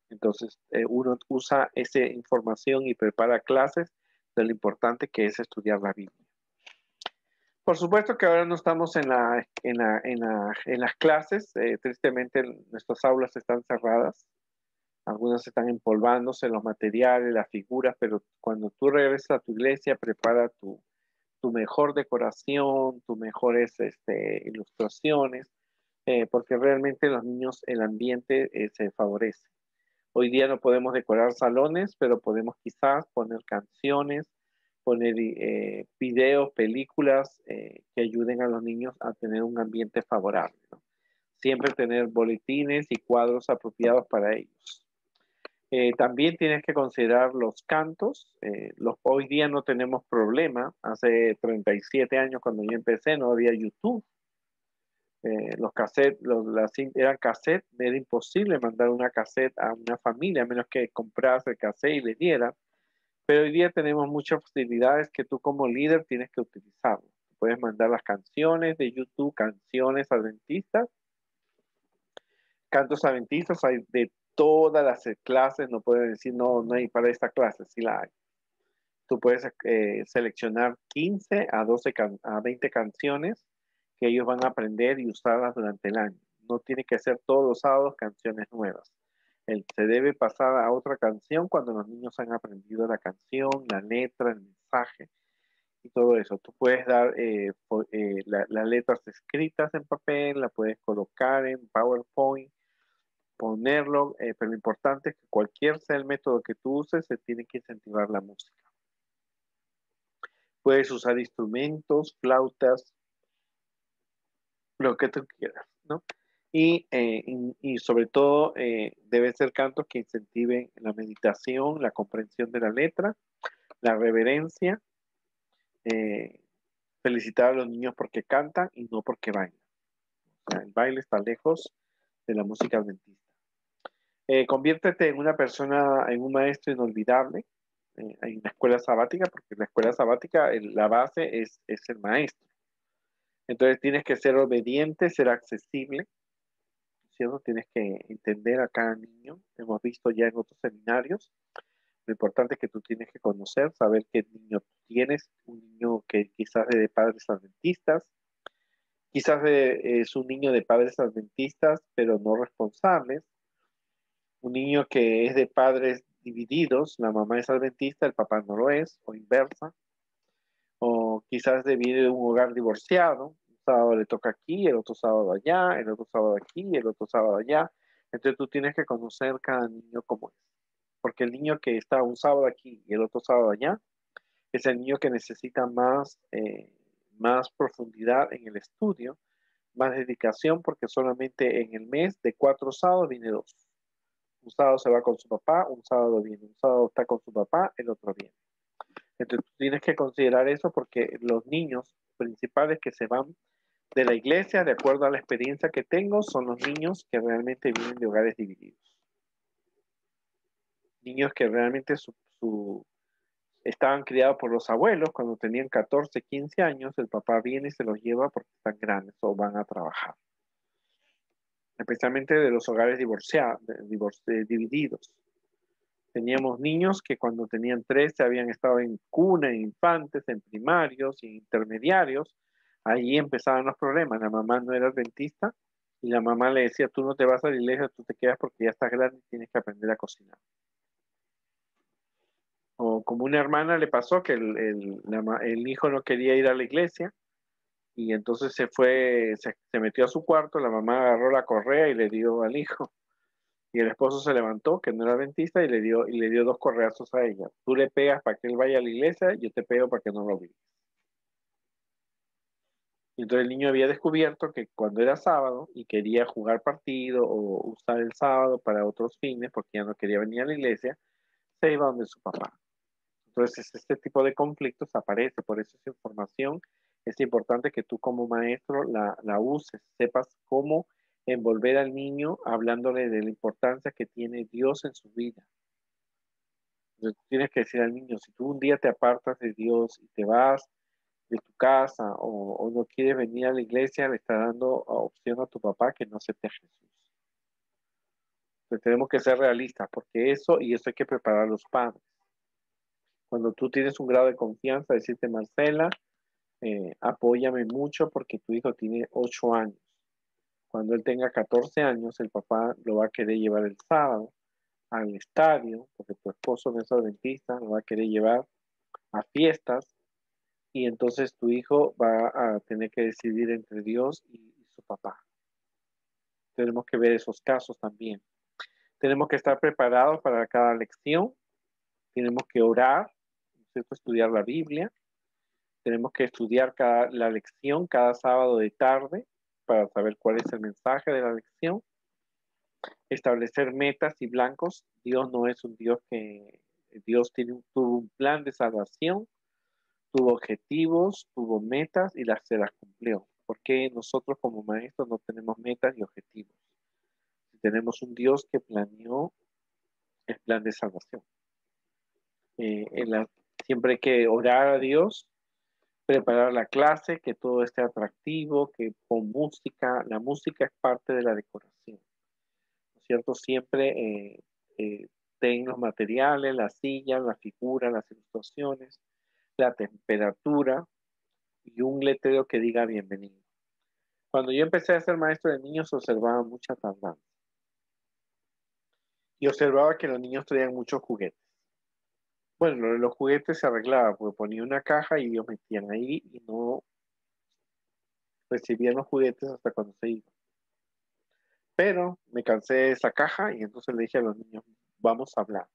S1: entonces uno usa esa información y prepara clases de lo importante que es estudiar la Biblia. Por supuesto que ahora no estamos en las clases, tristemente nuestras aulas están cerradas, algunas están empolvándose los materiales, las figuras, pero cuando tú regresas a tu iglesia, prepara tu mejor decoración, tus mejores ilustraciones, porque realmente los niños, el ambiente se favorece. Hoy día no podemos decorar salones, pero podemos quizás poner canciones, poner videos, películas que ayuden a los niños a tener un ambiente favorable, ¿no? Siempre tener boletines y cuadros apropiados para ellos. También tienes que considerar los cantos. Hoy día no tenemos problema. Hace 37 años cuando yo empecé no había YouTube. Los cassettes, eran cassettes, era imposible mandar una cassette a una familia a menos que comprase el cassette y le dieran. Pero hoy día tenemos muchas facilidades que tú como líder tienes que utilizarlo. Puedes mandar las canciones de YouTube, canciones adventistas, cantos adventistas, hay de todas las clases, no pueden decir no, no hay para esta clase, sí la hay. Tú puedes seleccionar 15 a 12 a 20 canciones que ellos van a aprender y usarlas durante el año. No tiene que ser todos los sábados canciones nuevas. Se debe pasar a otra canción cuando los niños han aprendido la canción, la letra, el mensaje y todo eso. Tú puedes dar las letras escritas en papel, la puedes colocar en PowerPoint, ponerlo, pero lo importante es que cualquier sea el método que tú uses, se tiene que incentivar la música. Puedes usar instrumentos, flautas, lo que tú quieras, ¿no? Y sobre todo debe ser cantos que incentiven la meditación, la comprensión de la letra, la reverencia, eh, felicitar a los niños porque cantan y no porque bailan. O sea, el baile está lejos de la música adventista. Conviértete en una persona, en un maestro inolvidable. Hay una escuela sabática, porque la escuela sabática, la base es el maestro. Entonces tienes que ser obediente, ser accesible, ¿cierto? Tienes que entender a cada niño. Hemos visto ya en otros seminarios. Lo importante es que tú tienes que conocer, saber qué niño tienes, un niño que quizás es de padres adventistas, quizás es un niño de padres adventistas, pero no responsables, un niño que es de padres divididos, la mamá es adventista, el papá no lo es, o inversa, o quizás viene de un hogar divorciado, un sábado le toca aquí, el otro sábado allá, el otro sábado aquí, el otro sábado allá. Entonces tú tienes que conocer cada niño como es. Porque el niño que está un sábado aquí y el otro sábado allá es el niño que necesita más profundidad en el estudio, más dedicación, porque solamente en el mes de 4 sábados viene 2. Un sábado se va con su papá, un sábado viene, un sábado está con su papá, el otro viene. Entonces tú tienes que considerar eso porque los niños principales que se van de la iglesia, de acuerdo a la experiencia que tengo, son los niños que realmente vienen de hogares divididos. Niños que realmente estaban criados por los abuelos cuando tenían 14, 15 años, el papá viene y se los lleva porque están grandes o van a trabajar. Especialmente de los hogares divididos. Teníamos niños que cuando tenían 13 habían estado en cuna, en infantes, en primarios, en intermediarios. Ahí empezaban los problemas. La mamá no era adventista y la mamá le decía, tú no te vas a la iglesia, tú te quedas porque ya estás grande y tienes que aprender a cocinar. O como una hermana le pasó que el hijo no quería ir a la iglesia y entonces se metió a su cuarto, la mamá agarró la correa y le dio al hijo. Y el esposo se levantó, que no era adventista, y le dio 2 correazos a ella. Tú le pegas para que él vaya a la iglesia, yo te pego para que no lo vea. Y entonces el niño había descubierto que cuando era sábado y quería jugar partido o usar el sábado para otros fines, porque ya no quería venir a la iglesia, se iba donde su papá. Entonces, este tipo de conflictos aparece, por eso esa información es importante que tú como maestro la uses, sepas cómo envolver al niño hablándole de la importancia que tiene Dios en su vida. Entonces, tú tienes que decir al niño, si tú un día te apartas de Dios y te vas de tu casa o no quieres venir a la iglesia, le está dando opción a tu papá que no acepte a Jesús. Entonces, tenemos que ser realistas, porque eso y eso hay que preparar a los padres. Cuando tú tienes un grado de confianza, decirte, Marcela, apóyame mucho porque tu hijo tiene 8 años. Cuando él tenga 14 años, el papá lo va a querer llevar el sábado al estadio, porque tu esposo no es adventista, lo va a querer llevar a fiestas y entonces tu hijo va a tener que decidir entre Dios y su papá. Tenemos que ver esos casos también. Tenemos que estar preparados para cada lección, tenemos que orar, ¿cierto? Estudiar la Biblia, tenemos que estudiar la lección cada sábado de tarde para saber cuál es el mensaje de la lección, establecer metas y blancos. Dios no es un Dios que, Dios tuvo un plan de salvación, tuvo objetivos, tuvo metas y se las cumplió. ¿Por qué nosotros como maestros no tenemos metas y objetivos? Tenemos un Dios que planeó el plan de salvación. Siempre hay que orar a Dios, preparar la clase, que todo esté atractivo, que con música, la música es parte de la decoración, ¿no es cierto? Siempre ten los materiales, las sillas, las figuras, las ilustraciones, la temperatura y un letrero que diga bienvenido. Cuando yo empecé a ser maestro de niños, observaba mucha tardanza. Y observaba que los niños traían muchos juguetes. Bueno, los juguetes se arreglaban, porque ponía una caja y ellos metían ahí y no recibían los juguetes hasta cuando se iban. Pero me cansé de esa caja y entonces le dije a los niños, vamos a hablar.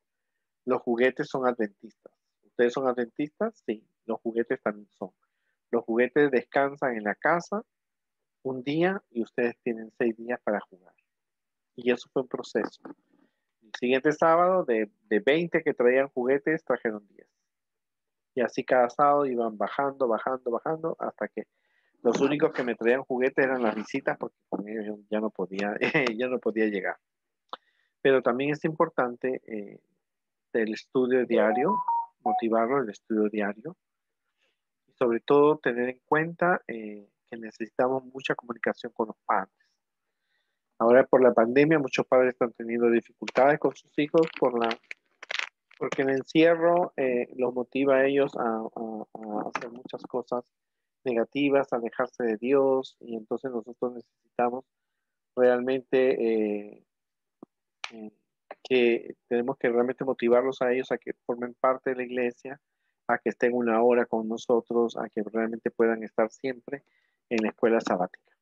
S1: Los juguetes son adventistas. ¿Ustedes son adventistas? Sí, los juguetes también son. Los juguetes descansan en la casa un día y ustedes tienen 6 días para jugar. Y eso fue un proceso. El siguiente sábado, de 20 que traían juguetes, trajeron 10. Y así cada sábado iban bajando, bajando, bajando, hasta que los únicos que me traían juguetes eran las visitas, porque con ellos yo ya no podía, ya no podía llegar. Pero también es importante el estudio diario, motivarlo, el estudio diario, y sobre todo tener en cuenta que necesitamos mucha comunicación con los padres. Ahora por la pandemia muchos padres están teniendo dificultades con sus hijos porque el encierro los motiva a ellos a hacer muchas cosas negativas, a alejarse de Dios, y entonces nosotros necesitamos realmente que tenemos que realmente motivarlos a ellos a que formen parte de la iglesia, a que estén una hora con nosotros, a que realmente puedan estar siempre en la escuela sabática.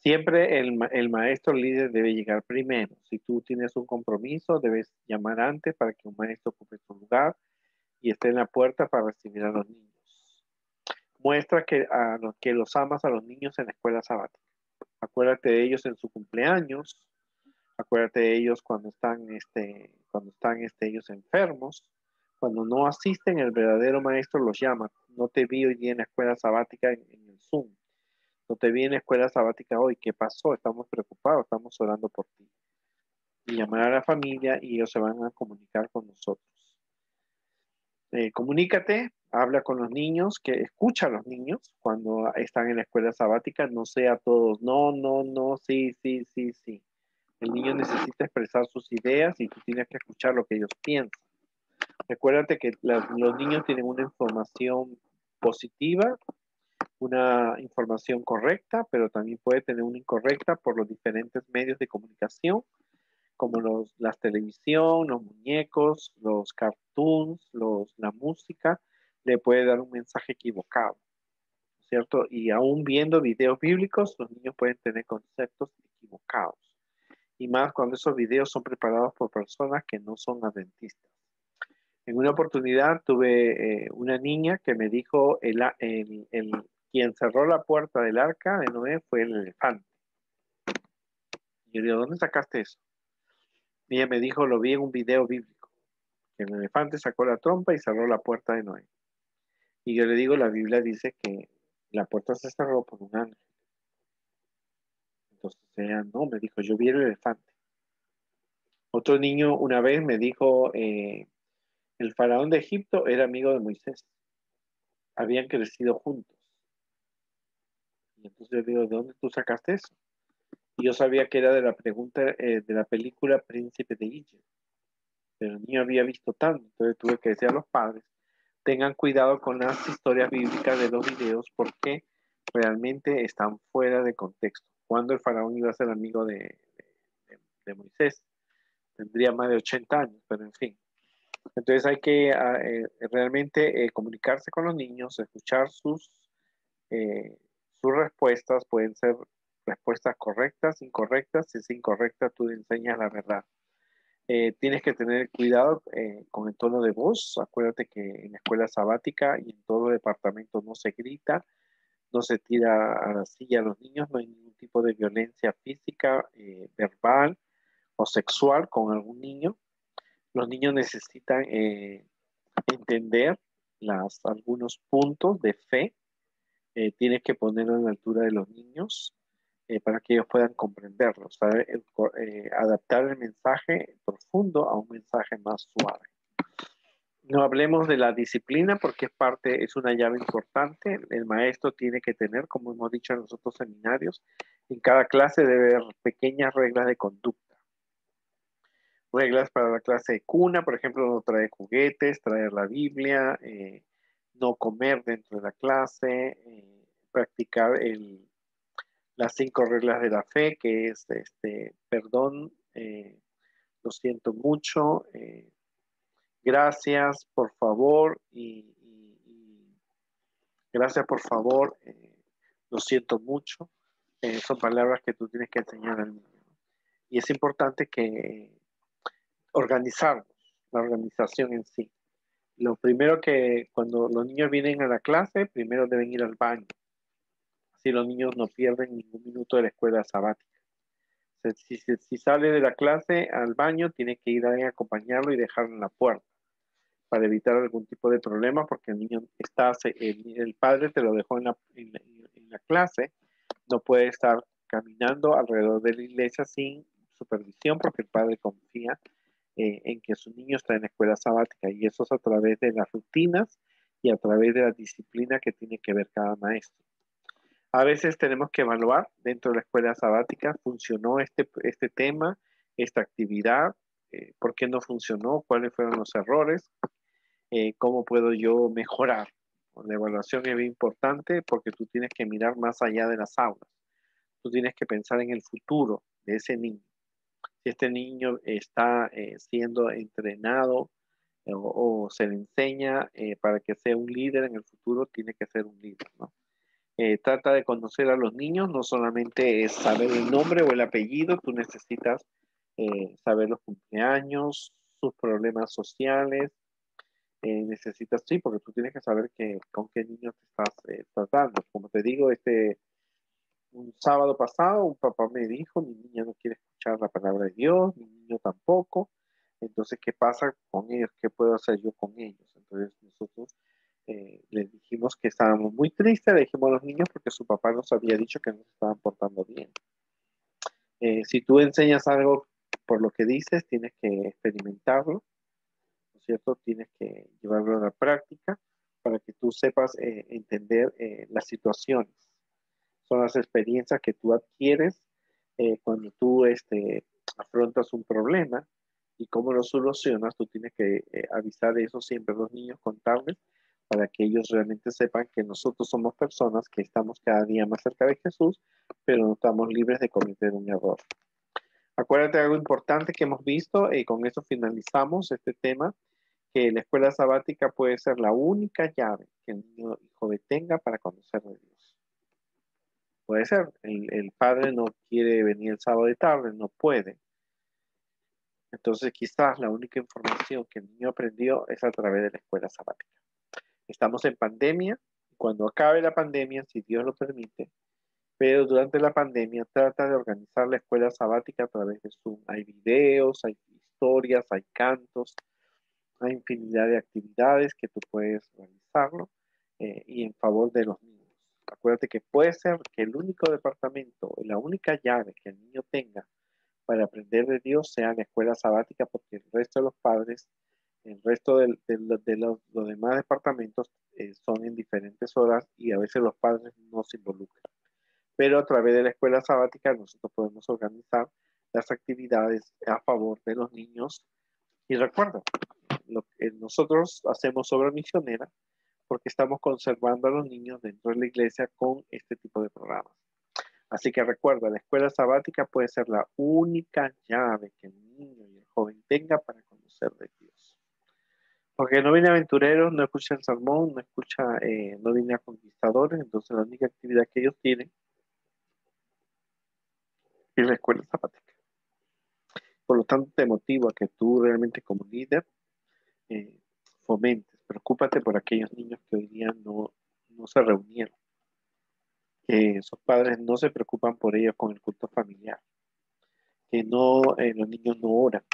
S1: Siempre el maestro líder debe llegar primero. Si tú tienes un compromiso, debes llamar antes para que un maestro ocupe tu lugar y esté en la puerta para recibir a los niños. Muestra que los amas a los niños en la escuela sabática. Acuérdate de ellos en su cumpleaños. Acuérdate de ellos cuando están ellos enfermos. Cuando no asisten, el verdadero maestro los llama. No te vi hoy día en la escuela sabática en el Zoom. No te vi en la escuela sabática hoy. ¿Qué pasó? Estamos preocupados, estamos orando por ti. Y llamar a la familia y ellos se van a comunicar con nosotros. Comunícate, habla con los niños, que escucha a los niños cuando están en la escuela sabática. No sea todos, no, no, no, sí, sí, sí, sí. El niño necesita expresar sus ideas y tú tienes que escuchar lo que ellos piensan. Recuérdate que los niños tienen una información positiva, una información correcta, pero también puede tener una incorrecta por los diferentes medios de comunicación, como las televisión, los muñecos, los cartoons, la música, le puede dar un mensaje equivocado, ¿cierto? Y aún viendo videos bíblicos, los niños pueden tener conceptos equivocados. Y más cuando esos videos son preparados por personas que no son adventistas. En una oportunidad tuve una niña que me dijo quien cerró la puerta del arca de Noé fue el elefante. Y yo digo, ¿dónde sacaste eso? Y ella me dijo, lo vi en un video bíblico, que el elefante sacó la trompa y cerró la puerta de Noé. Y yo le digo, la Biblia dice que la puerta se cerró por un ángel. Entonces ella no, me dijo, yo vi el elefante. Otro niño una vez me dijo, el faraón de Egipto era amigo de Moisés. Habían crecido juntos. Y entonces yo digo, ¿de dónde tú sacaste eso? Y yo sabía que era de la pregunta de la película Príncipe de Egypt. Pero el niño había visto tanto, entonces tuve que decir a los padres, tengan cuidado con las historias bíblicas de los videos porque realmente están fuera de contexto. Cuando el faraón iba a ser amigo de Moisés, tendría más de 80 años, pero en fin. Entonces hay que realmente comunicarse con los niños, escuchar eh, sus respuestas, pueden ser respuestas correctas, incorrectas. Si es incorrecta, tú le enseñas la verdad. Tienes que tener cuidado con el tono de voz. Acuérdate que en la escuela sabática y en todo departamento no se grita, no se tira a la silla a los niños, no hay ningún tipo de violencia física, verbal o sexual con algún niño. Los niños necesitan entender algunos puntos de fe. Tienes que ponerlo a la altura de los niños para que ellos puedan comprenderlo, ¿sabe? Adaptar el mensaje profundo a un mensaje más suave. No hablemos de la disciplina porque es una llave importante. El maestro tiene que tener, como hemos dicho en los otros seminarios, en cada clase debe haber pequeñas reglas de conducta. Reglas para la clase de cuna, por ejemplo, no traer juguetes, traer la Biblia, no comer dentro de la clase, practicar las 5 reglas de la fe, que es perdón, lo siento mucho, gracias, por favor, y gracias, por favor, lo siento mucho. Son palabras que tú tienes que enseñar al niño. Y es importante que organizarnos, la organización en sí. Lo primero que cuando los niños vienen a la clase, primero deben ir al baño. Así los niños no pierden ningún minuto de la escuela sabática. Si sale de la clase al baño, tiene que ir a acompañarlo y dejarlo en la puerta para evitar algún tipo de problema, porque el niño el padre te lo dejó en la clase, no puede estar caminando alrededor de la iglesia sin supervisión, porque el padre confía en que su niño está en la escuela sabática, y eso es a través de las rutinas y a través de la disciplina que tiene que ver cada maestro. A veces tenemos que evaluar dentro de la escuela sabática, ¿funcionó este tema, esta actividad? ¿Por qué no funcionó? ¿Cuáles fueron los errores? ¿Cómo puedo yo mejorar? La evaluación es muy importante porque tú tienes que mirar más allá de las aulas. Tú tienes que pensar en el futuro de ese niño. Si este niño está siendo entrenado o se le enseña para que sea un líder en el futuro, tiene que ser un líder, ¿no? Trata de conocer a los niños, no solamente es saber el nombre o el apellido, tú necesitas saber los cumpleaños, sus problemas sociales, necesitas, sí, porque tú tienes que saber con qué niños te estás tratando. Como te digo, un sábado pasado un papá me dijo, mi niña no quiere escuchar la palabra de Dios, mi niño tampoco, entonces, ¿qué pasa con ellos? ¿Qué puedo hacer yo con ellos? Entonces nosotros les dijimos que estábamos muy tristes, le dijimos a los niños porque su papá nos había dicho que no se estaban portando bien. Si tú enseñas algo por lo que dices, tienes que experimentarlo, ¿no es cierto? Tienes que llevarlo a la práctica para que tú sepas entender las situaciones. Son las experiencias que tú adquieres cuando tú afrontas un problema y cómo lo solucionas. Tú tienes que avisar eso siempre a los niños, contarles, para que ellos realmente sepan que nosotros somos personas que estamos cada día más cerca de Jesús, pero no estamos libres de cometer un error. Acuérdate de algo importante que hemos visto y con eso finalizamos este tema, que la escuela sabática puede ser la única llave que el niño joven tenga para conocer a Dios. Puede ser, el padre no quiere venir el sábado de tarde, no puede. Entonces quizás la única información que el niño aprendió es a través de la escuela sabática. Estamos en pandemia. cuando acabe la pandemia, si Dios lo permite, pero durante la pandemia trata de organizar la escuela sabática a través de Zoom. Hay videos, hay historias, hay cantos, hay infinidad de actividades que tú puedes realizarlo y en favor de los niños. Acuérdate que puede ser que el único departamento, la única llave que el niño tenga para aprender de Dios sea la escuela sabática, porque el resto de los padres, el resto de los demás departamentos son en diferentes horas y a veces los padres no se involucran. Pero a través de la escuela sabática nosotros podemos organizar las actividades a favor de los niños. Y recuerda, lo que nosotros hacemos obra misionera porque estamos conservando a los niños dentro de la iglesia con este tipo de programas. Así que recuerda, la escuela sabática puede ser la única llave que el niño y el joven tenga para conocer de Dios. Porque no viene aventureros, no escucha el sermón, no viene a conquistadores, entonces la única actividad que ellos tienen es la escuela sabática. Por lo tanto, te motivo a que tú realmente como líder eh, fomentes, preocúpate por aquellos niños que hoy día no se reunieron, que sus padres no se preocupan por ellos con el culto familiar, que los niños no oran.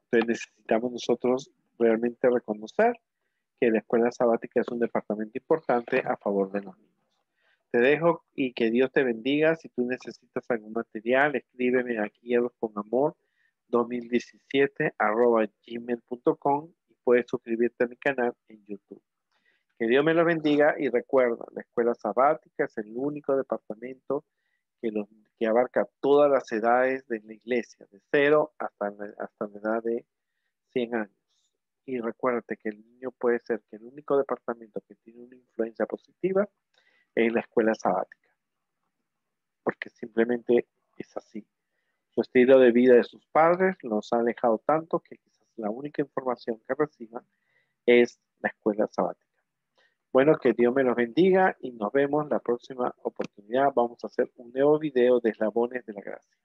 S1: Entonces necesitamos nosotros realmente reconocer que la escuela sabática es un departamento importante a favor de los niños. Te dejo y que Dios te bendiga. Si tú necesitas algún material, escríbeme aquí con amor 2017@gmail.com y puedes suscribirte a mi canal en YouTube. Que Dios me lo bendiga y recuerda, la escuela sabática es el único departamento que abarca todas las edades de la iglesia, de 0 hasta la edad de 100 años. Y recuérdate que el niño puede ser que el único departamento que tiene una influencia positiva es la escuela sabática, porque simplemente es así. Su estilo de vida de sus padres los ha alejado tanto que quizás la única información que reciban es la escuela sabática. Bueno, que Dios me los bendiga y nos vemos la próxima oportunidad. Vamos a hacer un nuevo video de eslabones de la gracia.